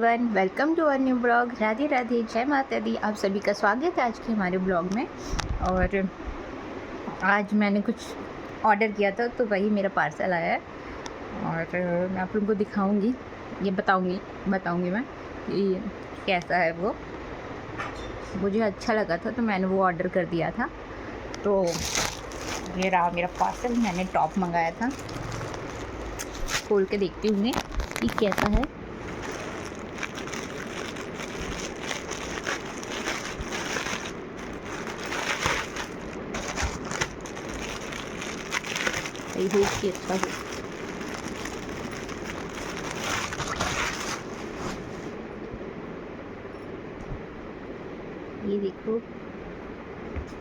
Welcome to our new blog. Radhe Radhe, जय माता दी। आप सभी का स्वागत है आज के हमारे ब्लॉग में। और आज मैंने कुछ ऑर्डर किया था तो वही मेरा पार्सल आया है और मैं आप लोगों को दिखाऊंगी, ये बताऊंगी मैं कि कैसा है। वो मुझे अच्छा लगा था तो मैंने वो ऑर्डर कर दिया था। तो ये रहा मेरा पार्सल। मैंने टॉप मंगाया था, खोल के देखती हूँ कि कैसा है। आई होप कि अच्छा हो। ये देखो,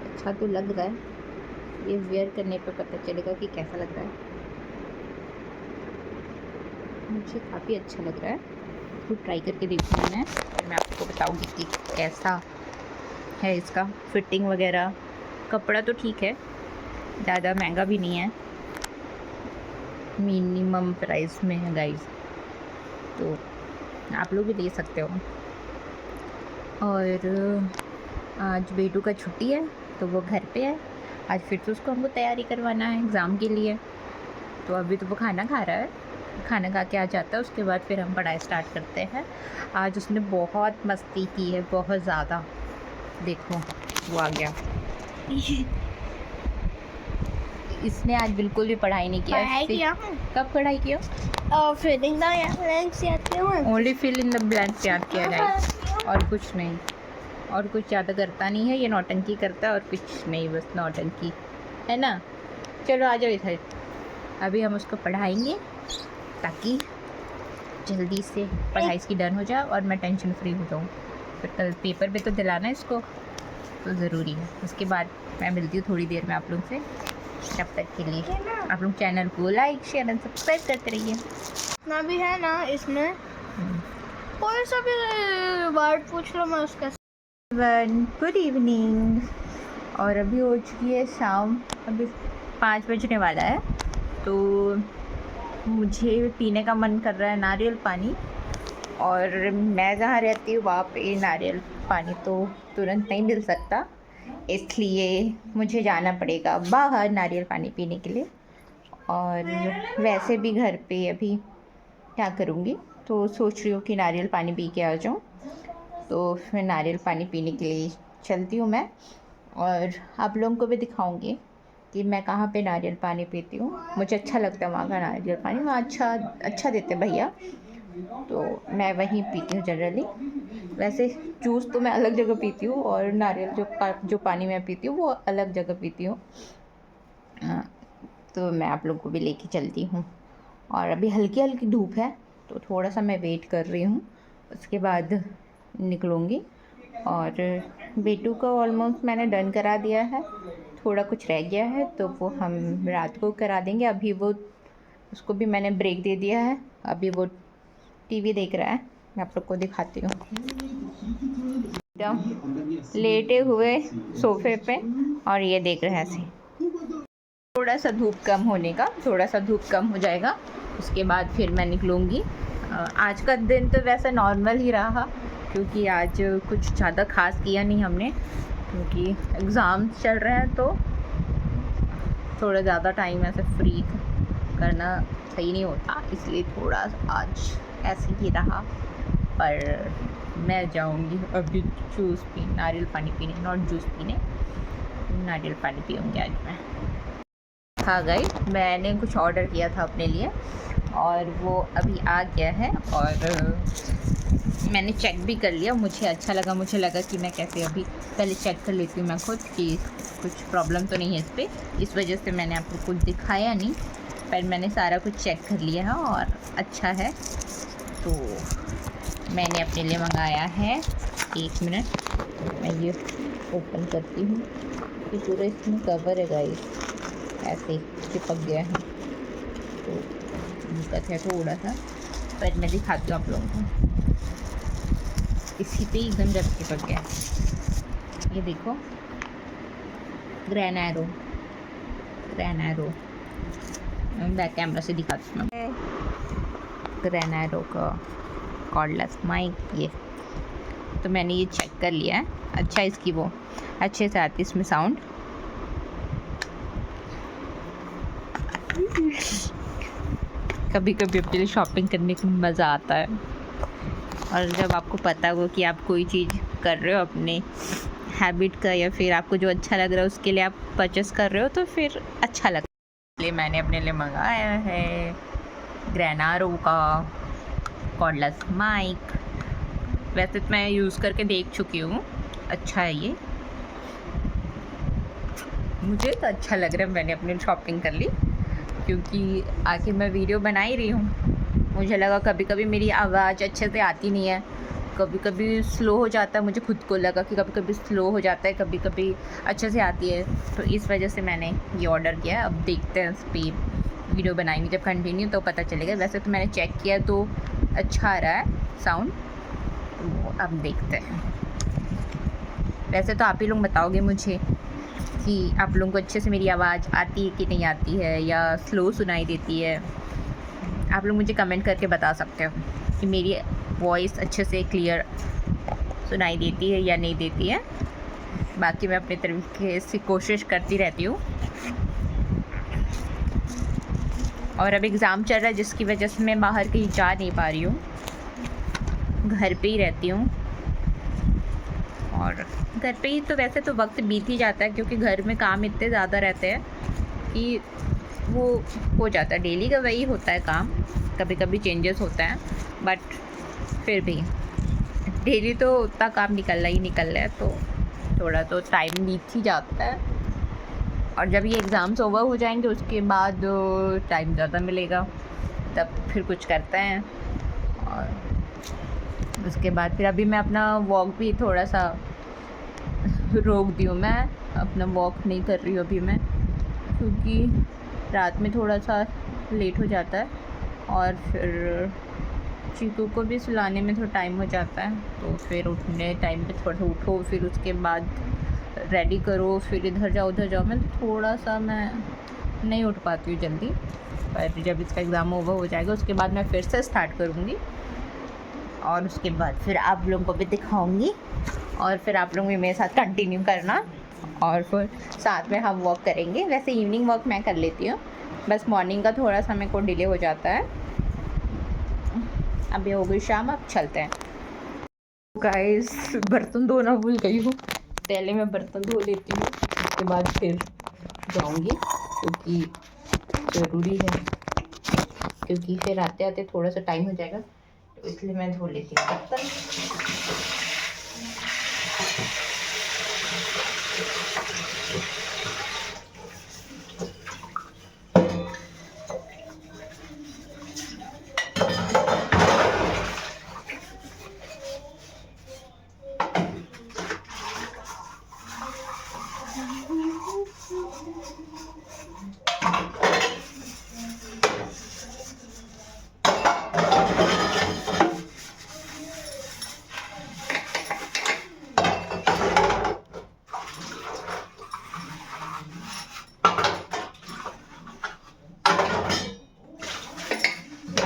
अच्छा तो लग रहा है। ये वेयर करने पे पता चलेगा कि कैसा लग रहा है। मुझे काफ़ी अच्छा लग रहा है, तो ट्राई करके देखूँगी मैं, फिर मैं आपको बताऊँगी कि कैसा है इसका फिटिंग वगैरह। कपड़ा तो ठीक है, ज़्यादा महंगा भी नहीं है, मिनिमम प्राइस में है गाइस, तो आप लोग भी ले सकते हो। और आज बेटू का छुट्टी है तो वो घर पे है। आज फिर से उसको हमको तैयारी करवाना है एग्ज़ाम के लिए। तो अभी तो वो खाना खा रहा है, खाना खा के आ जाता है, उसके बाद फिर हम पढ़ाई स्टार्ट करते हैं। आज उसने बहुत मस्ती की है, बहुत ज़्यादा। देखो वो आ गया। इसने आज बिल्कुल भी पढ़ाई नहीं किया। कब पढ़ाई किया? Only fill in the blanks याद किया जाए और कुछ नहीं, और कुछ ज़्यादा करता नहीं है। ये नौटंकी करता है और कुछ नहीं, बस नौटंकी है ना। चलो आ जाओ इधर। अभी हम उसको पढ़ाएंगे ताकि जल्दी से पढ़ाई इसकी डन हो जाए और मैं टेंशन फ्री हो जाऊँ। फिर कल पेपर पे तो दिलाना है इसको, तो ज़रूरी है। उसके बाद मैं मिलती हूँ थोड़ी देर में आप लोग से। तब तक के लिए आप लोग चैनल को लाइक शेयर एंड सब्सक्राइब करते रहिए। ना भी है ना इसमें कोई सा भी वर्ड पूछ लो, मैं उसका। Good evening. और अभी हो चुकी है शाम, अभी 5 बजने वाला है। तो मुझे पीने का मन कर रहा है नारियल पानी, और मैं जहाँ रहती हूँ वहाँ पे नारियल पानी तो तुरंत नहीं मिल सकता, इसलिए मुझे जाना पड़ेगा बाहर नारियल पानी पीने के लिए। और वैसे भी घर पे अभी क्या करूँगी, तो सोच रही हूँ कि नारियल पानी पी के आ जाऊँ। तो फिर नारियल पानी पीने के लिए चलती हूँ मैं, और आप लोगों को भी दिखाऊंगी कि मैं कहाँ पे नारियल पानी पीती हूँ। मुझे अच्छा लगता है वहाँ का नारियल पानी, वहाँ अच्छा देते भैया, तो मैं वहीं पीती हूँ जनरली। वैसे जूस तो मैं अलग जगह पीती हूँ, और नारियल जो पानी मैं पीती हूँ वो अलग जगह पीती हूँ। तो मैं आप लोगों को भी लेके चलती हूँ। और अभी हल्की हल्की धूप है तो थोड़ा सा मैं वेट कर रही हूँ, उसके बाद निकलूँगी। और बेटू का ऑलमोस्ट मैंने डन करा दिया है, थोड़ा कुछ रह गया है तो वो हम रात को करा देंगे। अभी वो उसको भी मैंने ब्रेक दे दिया है, अभी वो टीवी देख रहा है। मैं आप लोग को दिखाती हूँ। लेटे हुए सोफे पे और ये देख रहे हैं ऐसे। थोड़ा सा धूप कम होने का, थोड़ा सा धूप कम हो जाएगा, उसके बाद फिर मैं निकलूँगी। आज का दिन तो वैसे नॉर्मल ही रहा, क्योंकि आज कुछ ज़्यादा खास किया नहीं हमने, क्योंकि एग्ज़ाम चल रहे हैं तो थोड़ा ज़्यादा टाइम ऐसे फ्री करना सही नहीं होता, इसलिए थोड़ा आज ऐसे ही रहा। पर मैं जाऊंगी अभी जूस पी, नारियल पानी पीने, नॉट जूस पीने, नारियल पानी पीऊँगी आज मैं। हाँ गाइस, मैंने कुछ ऑर्डर किया था अपने लिए और वो अभी आ गया है, और मैंने चेक भी कर लिया। मुझे अच्छा लगा, मुझे लगा कि मैं कैसे अभी पहले चेक कर लेती हूँ मैं खुद कि कुछ प्रॉब्लम तो नहीं है इस पर। इस वजह से मैंने आपको कुछ दिखाया नहीं, पर मैंने सारा कुछ चेक कर लिया है और अच्छा है। तो मैंने अपने लिए मंगाया है, 1 मिनट मैं ये ओपन करती हूँ। ये पूरा इसमें कवर है गाइस, ऐसे चिपक गया है तो दिक्कत है थोड़ा सा, पर मैं दिखाती हूँ आप लोगों को। इसी पे एकदम जब चिपक गया, ये देखो, ग्रैनारो बैक कैमरा से दिखाती हूँ। ग्रैनारो का कॉर्डलेस माइक ये। तो मैंने ये चेक कर लिया है, अच्छा इसकी वो अच्छे से आती है इसमें साउंड। कभी कभी अपने लिए शॉपिंग करने का मज़ा आता है, और जब आपको पता हो कि आप कोई चीज़ कर रहे हो अपने हैबिट का, या फिर आपको जो अच्छा लग रहा है उसके लिए आप परचेस कर रहे हो, तो फिर अच्छा लगता है। इसलिए मैंने अपने लिए मंगाया है ग्रेनारो का कॉर्डलेस माइक। वैसे तो मैं यूज़ करके देख चुकी हूँ, अच्छा है ये, मुझे तो अच्छा लग रहा है। मैंने अपनी शॉपिंग कर ली, क्योंकि आखिर मैं वीडियो बना ही रही हूँ। मुझे लगा कभी कभी मेरी आवाज़ अच्छे से आती नहीं है, कभी कभी स्लो हो जाता है। मुझे खुद को लगा कि कभी कभी स्लो हो जाता है, कभी कभी अच्छे से आती है, तो इस वजह से मैंने ये ऑर्डर किया है। अब देखते हैं उस पर वीडियो बनाएंगे जब कंटिन्यू, तो पता चलेगा। वैसे तो मैंने चेक किया तो अच्छा आ रहा है साउंड, तो अब देखते हैं। वैसे तो आप ही लोग बताओगे मुझे कि आप लोगों को अच्छे से मेरी आवाज़ आती है कि नहीं आती है, या स्लो सुनाई देती है। आप लोग मुझे कमेंट करके बता सकते हो कि मेरी वॉइस अच्छे से क्लियर सुनाई देती है या नहीं देती है। बाकी मैं अपने तरीके से कोशिश करती रहती हूँ। और अब एग्ज़ाम चल रहा है, जिसकी वजह से मैं बाहर कहीं जा नहीं पा रही हूँ, घर पे ही रहती हूँ। और घर पे ही तो वैसे तो वक्त बीत ही जाता है, क्योंकि घर में काम इतने ज़्यादा रहते हैं कि वो हो जाता है, डेली का वही होता है काम। कभी कभी चेंजेस होता है, बट फिर भी डेली तो उतना काम निकलना ही निकल रहा है, तो थोड़ा तो टाइम बीत ही जाता है। और जब ये एग्ज़ाम्स ओवर हो जाएंगे उसके बाद टाइम ज़्यादा मिलेगा, तब फिर कुछ करते हैं। और उसके बाद फिर अभी मैं अपना वॉक भी थोड़ा सा रोक दी हूँ। मैं अपना वॉक नहीं कर रही हूँ अभी मैं, क्योंकि रात में थोड़ा सा लेट हो जाता है, और फिर चीकू को भी सुलाने में थोड़ा टाइम हो जाता है। तो फिर उठने टाइम पे थोड़ा सा उठो, फिर उसके बाद रेडी करो, फिर इधर जाओ उधर जाओ। मैं थोड़ा सा मैं नहीं उठ पाती हूँ जल्दी, पर जब इसका एग्ज़ाम ओवर हो जाएगा उसके बाद मैं फिर से स्टार्ट करूँगी, और उसके बाद फिर आप लोगों को भी दिखाऊंगी, और फिर आप लोग भी मेरे साथ कंटिन्यू करना, और फिर साथ में हम वॉक करेंगे। वैसे इवनिंग वॉक मैं कर लेती हूँ, बस मॉर्निंग का थोड़ा सा मेरे को डिले हो जाता है। अभी हो गई शाम, अब चलते हैं। गाइस बर्तन धोना भूल गई हूँ, पहले मैं बर्तन धो लेती हूँ, उसके बाद फिर जाऊँगी, क्योंकि ज़रूरी है, क्योंकि फिर आते आते थोड़ा सा टाइम हो जाएगा, तो इसलिए मैं धो लेती हूँ बर्तन।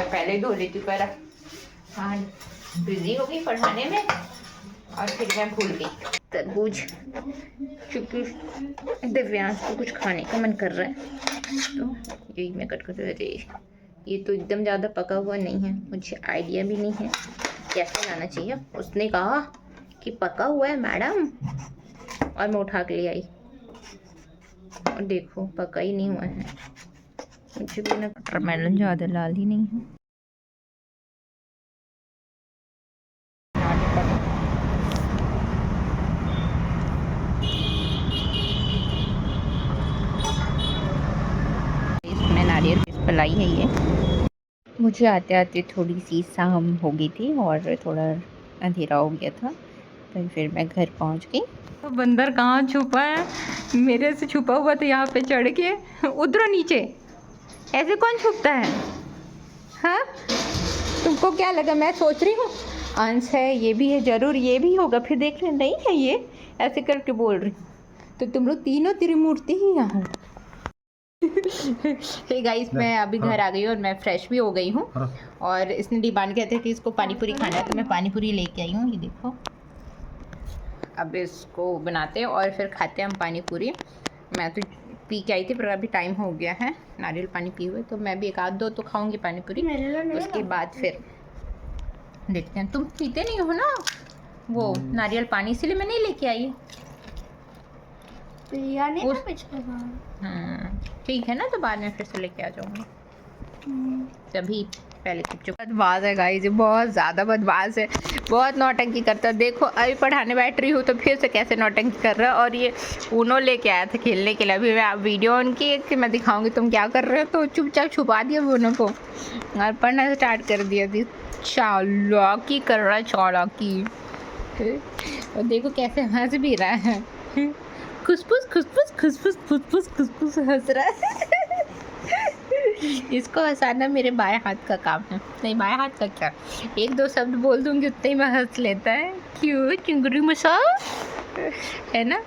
पहले धो लेती हूँ, पर हाँ बिजी हो गई पढ़ाने में, और फिर मैं भूल गई। तरबूज, क्योंकि दिव्यांश को कुछ खाने का मन कर रहा है, तो यही मैं कट कर रही। ये तो एकदम ज़्यादा पका हुआ नहीं है, मुझे आइडिया भी नहीं है कैसे लाना चाहिए। उसने कहा कि पका हुआ है मैडम, और मैं उठा के ले आई, और देखो पका ही नहीं हुआ है। मुझे भी ना वाटरमेलन ज़्यादा लाल ही नहीं है। इसमें नारियल पलाई है ये। मुझे आते आते थोड़ी सी शाम हो गई थी, और थोड़ा अंधेरा हो गया था, तो फिर मैं घर पहुंच गई। तो बंदर कहाँ छुपा है, मेरे से छुपा हुआ था यहाँ पे चढ़ के। उधर नीचे ऐसे कौन छुपता है? हाँ तुमको क्या लगा मैं सोच रही हूँ अंश है, ये भी है, ज़रूर ये भी होगा, फिर देख रहे नहीं है ये, ऐसे करके बोल रही। तो तुम लोग तीनों त्रिमूर्ति ही यहाँ हो। हे गाइस, मैं अभी घर आ गई हूँ और मैं फ्रेश भी हो गई हूँ। और इसने डिमांड किया था कि इसको पानी पूरी खाना है, तो मैं पानी पूरी लेके आई हूँ। ये देखो, अब इसको बनाते हैं और फिर खाते हैं हम पानी पूरी। मैं तो पी के आई थी पर अभी टाइम हो गया है नारियल पानी पी हुए, तो मैं भी एक आध दो तो खाऊंगी पानी पूरी, उसके बाद फिर देखते हैं। तुम पीते नहीं हो ना वो नारियल पानी, इसीलिए मैं नहीं लेके आई। ठीक है ना, तो बाद में फिर से लेके आ जाऊंगी। तभी पहले चुप बदमाश है गाइस, ये बहुत ज़्यादा बदमाश है, बहुत नौटंकी करता है। देखो अभी पढ़ाने बैठ रही हूँ तो फिर से कैसे नौटंकी कर रहा है। और ये ऊनो लेके आया था खेलने के लिए, अभी मैं वीडियो ऑन की कि मैं दिखाऊंगी तुम क्या कर रहे हो, तो चुपचाप छुपा दिया ऊनो को और पढ़ना स्टार्ट कर दिया थी। चालाकी कर रहा है, चालाकी। और देखो कैसे हंस भी रहा है, खुसफुस खुसफुस खुसफुस खुसफुस खुसफुस हंस रहा है। इसको हंसाना मेरे बाएं हाथ का काम है। नहीं, बाएं हाथ का क्या, एक दो शब्द बोल दूंगी उतने ही में हंस लेता है। क्यों, चिंगुरी मसा है ना,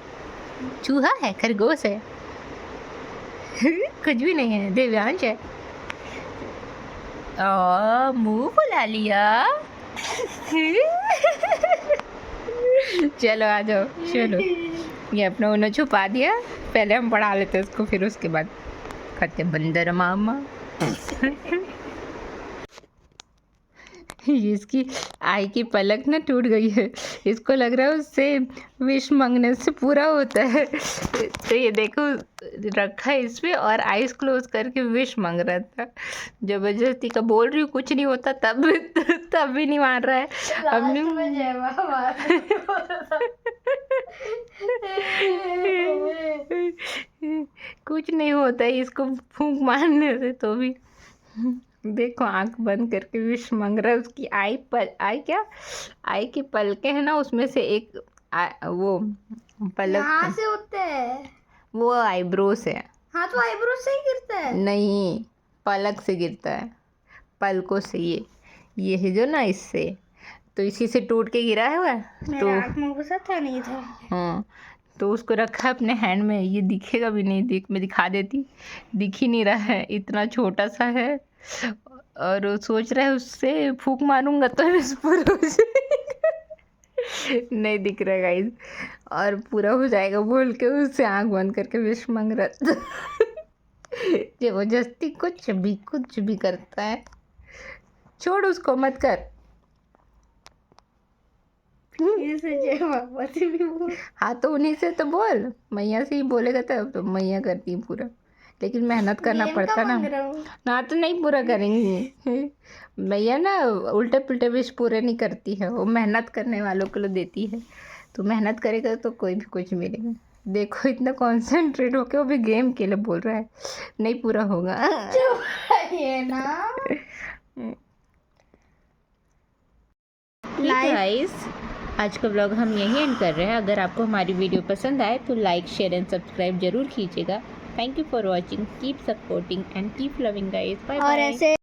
चूहा है, खरगोश है, कुछ भी नहीं है, देव्यांश है। मुंह फुला लिया। चलो आ जाओ, चलो। ये अपना उन्हें छुपा दिया, पहले हम पढ़ा लेते उसको, फिर उसके बाद खाते बंदर मामा। इसकी आई की पलक ना टूट गई है, इसको लग रहा है उससे विश मांगने से पूरा होता है। तो ये देखो रखा है इस पे और आइज क्लोज करके विश मांग रहा था। जबरदस्ती का बोल रही हूँ कुछ नहीं होता, तब भी नहीं मान रहा है। अब कुछ नहीं होता है इसको फूंक मारने से, तो भी देखो आंख बंद करके विश मांग रहा है। उसकी आई की पलकें है ना, उसमें से एक वो पलक यहाँ से होते हैं, वो आईब्रो से। हाँ तो आईब्रो से ही गिरता है। नहीं, पलक से गिरता है, पलकों से। ये है जो ना, इससे तो इसी से टूट के गिरा है वह। तो आँख में घुसा था, नहीं था। हाँ, तो उसको रखा अपने हैंड में। ये दिखेगा भी नहीं, मैं दिखा देती, दिख ही नहीं रहा है, इतना छोटा सा है। और वो सोच रहा है उससे फूंक मारूंगा तो पूरा हो जाएगा। नहीं दिख रहा गाइस, और पूरा हो जाएगा बोल के उससे आंख बंद करके विश मांग रहा था। जबरदस्ती कुछ भी करता है। छोड़ उसको, मत कर। हाँ तो उन्हीं से तो बोल, मैया से ही बोलेगा तो मैया करती है पूरा, लेकिन मेहनत करना पड़ता ना तो नहीं पूरा करेंगी। मैया ना उल्टे पुल्टे विश पूरे नहीं करती है, वो मेहनत करने वालों को देती है। तो मेहनत करेगा तो कोई भी कुछ मिलेगा। देखो इतना कॉन्सेंट्रेट होके वो भी गेम के लिए बोल रहा है, नहीं पूरा होगा। ये ना गाइस, आज का व्लॉग हम यहीं एंड कर रहे हैं। अगर आपको हमारी वीडियो पसंद आए तो लाइक, शेयर एंड सब्सक्राइब जरूर कीजिएगा। Thank you for watching, keep supporting and keep loving guys. Bye bye.